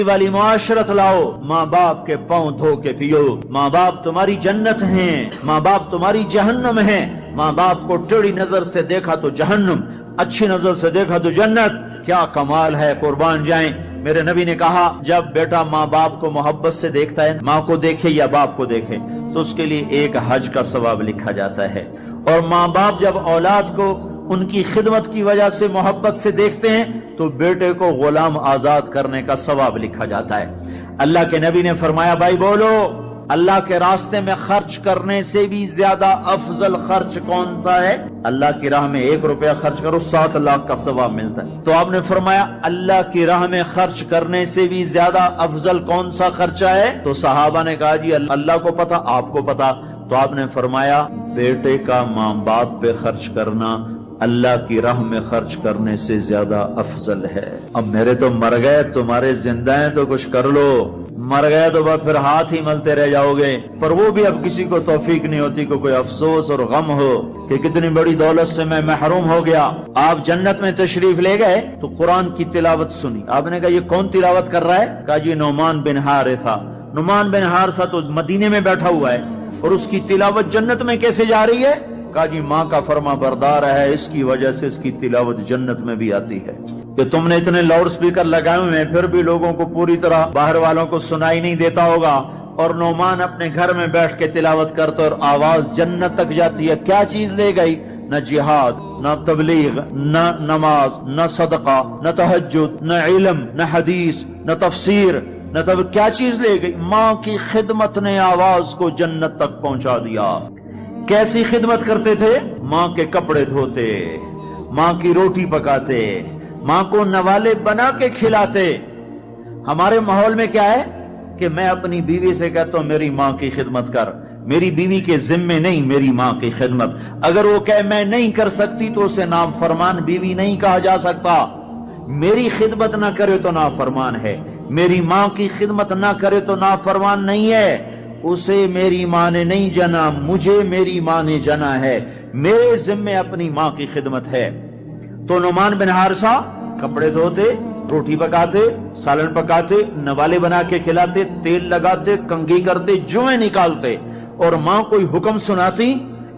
والی معاشرت لاؤ، ماں باپ کے پاؤں دھو کے پیو۔ ماں باپ تمہاری جنت ہیں، ماں باپ تمہاری جہنم ہیں۔ ماں باپ کو ٹیڑھی نظر سے دیکھا تو جہنم، اچھی نظر سے دیکھا تو جنت۔ کیا کمال ہے، قربان جائیں۔ میرے نبی نے کہا جب بیٹا ماں باپ کو محبت سے دیکھتا ہے، ماں کو دیکھے یا باپ کو دیکھے، تو اس کے لیے ایک حج کا ثواب لکھا جاتا ہے۔ اور ماں باپ جب اولاد کو ان کی خدمت کی وجہ سے محبت سے دیکھتے ہیں تو بیٹے کو غلام آزاد کرنے کا ثواب لکھا جاتا ہے۔ اللہ کے نبی نے فرمایا بھائی بولو، اللہ کے راستے میں خرچ کرنے سے بھی زیادہ افضل خرچ کون سا ہے؟ اللہ کی راہ میں 1 روپیہ خرچ کرو 7 لاکھ کا ثواب ملتا ہے۔ تو آپ نے فرمایا اللہ کی راہ میں خرچ کرنے سے بھی زیادہ افضل کون سا خرچہ ہے؟ تو صحابہ نے کہا جی اللہ کو پتا، آپ کو پتا۔ تو آپ نے فرمایا بیٹے کا ماں باپ پہ خرچ کرنا اللہ کی راہ میں خرچ کرنے سے زیادہ افضل ہے۔ اب میرے تو مر گئے، تمہارے زندہ ہیں تو کچھ کر لو، مر گئے تو بعد پھر ہاتھ ہی ملتے رہ جاؤ گے۔ پر وہ بھی اب کسی کو توفیق نہیں ہوتی کہ کوئی افسوس اور غم ہو کہ کتنی بڑی دولت سے میں محروم ہو گیا۔ آپ جنت میں تشریف لے گئے تو قرآن کی تلاوت سنی، آپ نے کہا یہ کون تلاوت کر رہا ہے؟ کہا جی نعمان بن حارثہ۔ نعمان بن حارثہ تو مدینے میں بیٹھا ہوا ہے اور اس کی تلاوت جنت میں کیسے جا رہی ہے؟ کہا جی ماں کا فرما بردار ہے، اس کی وجہ سے اس کی تلاوت جنت میں بھی آتی ہے۔ کہ تم نے اتنے لاؤڈ سپیکر لگائے ہوئے ہیں پھر بھی لوگوں کو پوری طرح باہر والوں کو سنائی نہیں دیتا ہوگا، اور نعمان اپنے گھر میں بیٹھ کے تلاوت کرتا اور آواز جنت تک جاتی ہے۔ کیا چیز لے گئی؟ نہ جہاد، نہ تبلیغ، نہ نماز، نہ صدقہ، نہ تہجد، نہ علم، نہ حدیث، نہ تفسیر، نہ کیا چیز لے گئی؟ ماں کی خدمت نے آواز کو جنت تک پہنچا دیا۔ کیسی خدمت کرتے تھے؟ ماں کے کپڑے دھوتے، ماں کی روٹی پکاتے، ماں کو نوالے بنا کے کھلاتے۔ ہمارے ماحول میں کیا ہے کہ میں اپنی بیوی سے کہتا ہوں میری ماں کی خدمت کر، میری بیوی کے ذمے نہیں میری ماں کی خدمت۔ اگر وہ کہے میں نہیں کر سکتی تو اسے نافرمان بیوی نہیں کہا جا سکتا۔ میری خدمت نہ کرے تو نافرمان ہے، میری ماں کی خدمت نہ کرے تو نافرمان نہیں ہے۔ اسے میری ماں نے نہیں جنا، مجھے میری ماں نے جنا ہے، میرے ذمے اپنی ماں کی خدمت ہے۔ تو نعمان بن حارثہ کپڑے دھوتے، روٹی پکاتے، سالن پکاتے، نوالے بنا کے کھلاتے، تیل لگاتے، کنگھی کرتے، جوئیں نکالتے، اور ماں کوئی حکم سناتی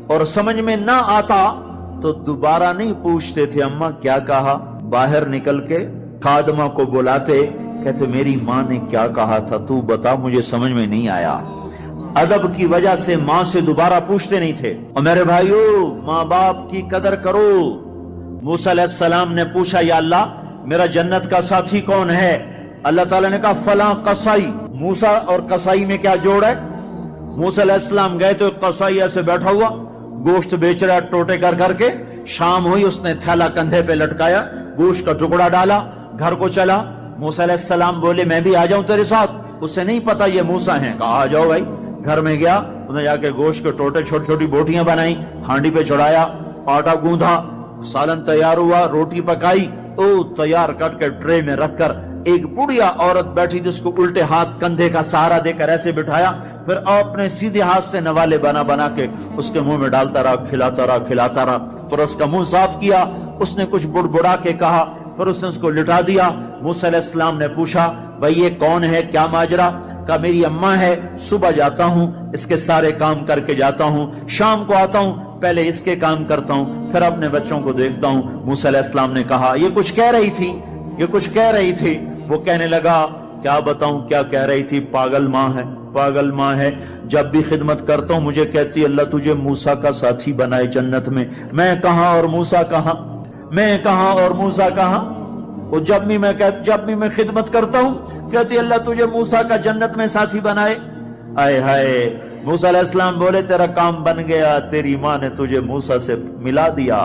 اور سمجھ میں نہ آتا تو دوبارہ نہیں پوچھتے تھے اماں کیا کہا، باہر نکل کے خادمہ کو بلاتے، کہتے میری ماں نے کیا کہا تھا تو بتا، مجھے سمجھ میں نہیں آیا۔ ادب کی وجہ سے ماں سے دوبارہ پوچھتے نہیں تھے۔ اور میرے بھائیو ماں باپ کی قدر کرو۔ موسیٰ علیہ السلام نے پوچھا یا اللہ میرا جنت کا ساتھی کون ہے؟ اللہ تعالیٰ نے کہا فلاں قصائی۔ موسیٰ اور قصائی میں کیا جوڑ ہے؟ موسیٰ علیہ السلام گئے تو ایک قصائی ایسے بیٹھا ہوا گوشت بیچ رہا ٹوٹے کر کے، شام ہوئی اس نے تھیلا کندھے پہ لٹکایا، گوشت کا ٹکڑا ڈالا، گھر کو چلا۔ موسیٰ علیہ السلام بولے میں بھی آ جاؤں تیرے ساتھ؟ اسے نہیں پتا یہ موسیٰ ہیں، کہا آ جاؤ بھائی۔ گھر میں گیا، انہوں نے جا کے گوشت کے ٹوٹے چھوٹی چھوٹی بوٹیاں بنائی، ہانڈی پہ چڑھایا، آٹا گوندھا، سالن تیار ہوا، روٹی پکائی، تیار کر کے ٹرے میں رکھ کر ایک بڑھیا عورت بیٹھی جس کو الٹے ہاتھ کندھے کا سہارا دے کر ایسے بٹھایا، پھر اپنے سیدھے ہاتھ سے نوالے بنا کے اس کے منہ میں ڈالتا رہا، کھلاتا رہا، پھر اس کا منہ صاف کیا، اس نے کچھ بڑبڑا کے کہا، پھر اس نے اس کو لٹا دیا۔ موسیٰ علیہ السلام نے پوچھا بھائی یہ کون ہے، کیا ماجرا؟ کہا میری اماں ہے، صبح جاتا ہوں اس کے سارے کام کر کے جاتا ہوں، شام کو آتا ہوں پہلے اس کے کام کرتا ہوں، پھر اپنے بچوں کو دیکھتا ہوں۔ موسیٰ علیہ السلام نے کہا یہ کچھ کہہ رہی تھی۔ وہ کہنے لگا کیا بتاؤں کیا کہہ رہی تھی؟ پاگل ماں ہے، جب بھی خدمت کرتا ہوں مجھے کہتی اللہ تجھے موسیٰ کا ساتھی بنائے جنت میں۔ میں کہاں اور موسیٰ کہاں؟ وہ جب بھی میں خدمت کرتا ہوں کہتی اللہ تجھے موسیٰ کا جنت میں ساتھی بنائے۔ آئے ہائے، موسیٰ علیہ السلام بولے تیرا کام بن گیا، تیری ماں نے تجھے موسیٰ سے ملا دیا۔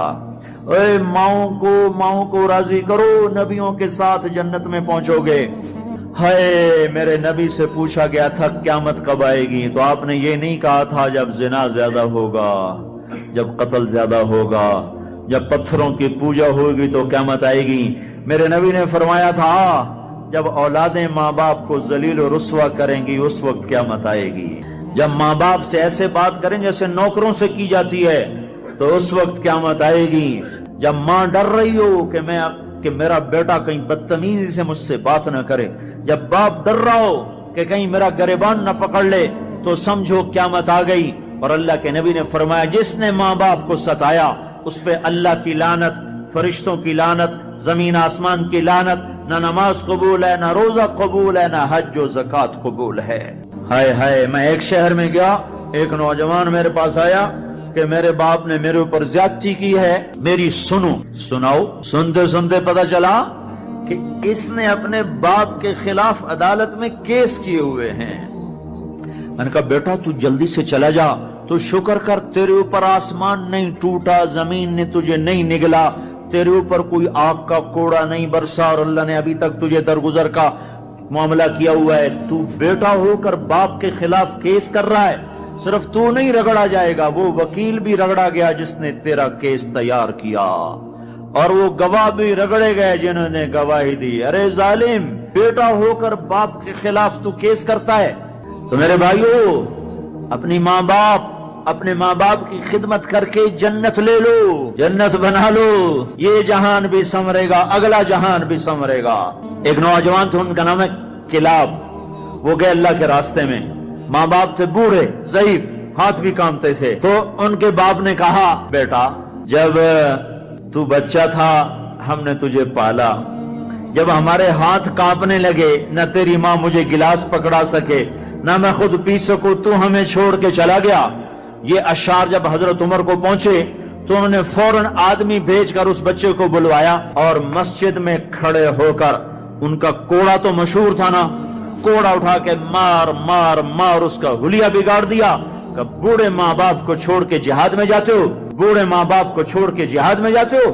اے ماؤں کو راضی کرو، نبیوں کے ساتھ جنت میں پہنچو گے۔ ہائے، میرے نبی سے پوچھا گیا تھا قیامت کب آئے گی، تو آپ نے یہ نہیں کہا تھا جب زنا زیادہ ہوگا، جب قتل زیادہ ہوگا، جب پتھروں کی پوجا ہوگی تو قیامت آئے گی۔ میرے نبی نے فرمایا تھا جب اولادیں ماں باپ کو ذلیل و رسوا کریں گی اس وقت قیامت آئے گی، جب ماں باپ سے ایسے بات کریں جیسے نوکروں سے کی جاتی ہے تو اس وقت قیامت آئے گی، جب ماں ڈر رہی ہو کہ میں کہ میرا بیٹا کہیں بدتمیزی سے مجھ سے بات نہ کرے. جب باپ ڈر رہا ہو کہ کہیں میرا گریبان نہ پکڑ لے تو سمجھو قیامت آ گئی. اور اللہ کے نبی نے فرمایا جس نے ماں باپ کو ستایا اس پہ اللہ کی لعنت، فرشتوں کی لعنت، زمین آسمان کی لعنت. نہ نماز قبول ہے، نہ روزہ قبول ہے، نہ حج و زکات قبول ہے. ہائے ہائے، میں ایک شہر میں گیا، ایک نوجوان میرے پاس آیا کہ میرے باپ نے میرے اوپر زیادتی کی ہے، میری سناؤ. سنتے سنتے پتا چلا کہ اس نے اپنے باپ کے خلاف عدالت میں کیس کیے ہوئے ہیں. میں نے کہا بیٹا تو جلدی سے چلا جا، تو شکر کر تیرے اوپر آسمان نہیں ٹوٹا، زمین نے تجھے نہیں نگلا، تیرے اوپر کوئی آگ کا کوڑا نہیں برسا، اور اللہ نے ابھی تک تجھے درگزر کا معاملہ کیا ہوا ہے. تو بیٹا ہو کر باپ کے خلاف کیس کر رہا ہے. صرف تو نہیں رگڑا جائے گا، وہ وکیل بھی رگڑا گیا جس نے تیرا کیس تیار کیا، اور وہ گواہ بھی رگڑے گئے جنہوں نے گواہی دی. ارے ظالم، بیٹا ہو کر باپ کے خلاف تو کیس کرتا ہے. تو میرے بھائیو، اپنے ماں باپ کی خدمت کر کے جنت لے لو، جنت بنا لو. یہ جہان بھی سنورے گا، اگلا جہان بھی سنورے گا. ایک نوجوان تھے، ان کا نام ہے کلاب. وہ گئے اللہ کے راستے میں. ماں باپ تھے بوڑھے، ضعیف، ہاتھ بھی کامتے تھے. تو ان کے باپ نے کہا بیٹا جب تو بچہ تھا ہم نے تجھے پالا، جب ہمارے ہاتھ کانپنے لگے نہ تیری ماں مجھے گلاس پکڑا سکے نہ میں خود پی سکوں، تو ہمیں چھوڑ کے چلا گیا. یہ اشعار جب حضرت عمر کو پہنچے تو انہوں نے فوراً آدمی بھیج کر اس بچے کو بلوایا اور مسجد میں کھڑے ہو کر، ان کا کوڑا تو مشہور تھا نا، کوڑا اٹھا کے مار مار مار اس کا حلیہ بگاڑ دیا. کہ بوڑھے ماں باپ کو چھوڑ کے جہاد میں جاتے ہو، بوڑھے ماں باپ کو چھوڑ کے جہاد میں جاتے ہو،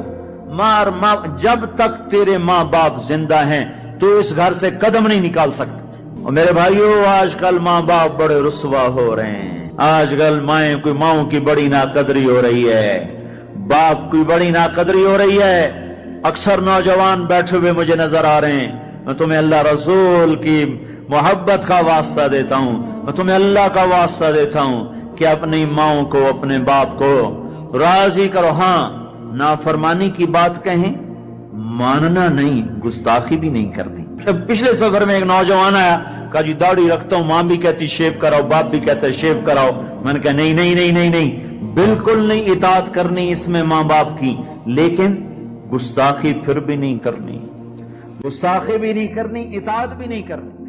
مار مار. جب تک تیرے ماں باپ زندہ ہیں تو اس گھر سے قدم نہیں نکال سکتے. اور میرے بھائیو، آج کل ماں باپ بڑے رسوا ہو رہے ہیں. آج کل ماؤں کی بڑی ناقدری ہو رہی ہے، باپ کی بڑی ناقدری ہو رہی ہے. اکثر نوجوان بیٹھے ہوئے مجھے نظر آ رہے ہیں. میں تمہیں اللہ رسول کی محبت کا واسطہ دیتا ہوں، میں تمہیں اللہ کا واسطہ دیتا ہوں کہ اپنی ماؤں کو، اپنے باپ کو راضی کرو. ہاں، نافرمانی کی بات کہیں، ماننا نہیں، گستاخی بھی نہیں کرنی. پچھلے سفر میں ایک نوجوان آیا، کہا جی داڑھی رکھتا ہوں، ماں بھی کہتی شیو کراؤ، باپ بھی کہتا ہے شیو کراؤ. میں نے کہا نہیں نہیں نہیں نہیں نہیں، بالکل نہیں اطاعت کرنی اس میں ماں باپ کی، لیکن گستاخی پھر بھی نہیں کرنی، گستاخی بھی نہیں کرنی، اطاعت بھی نہیں کرنی.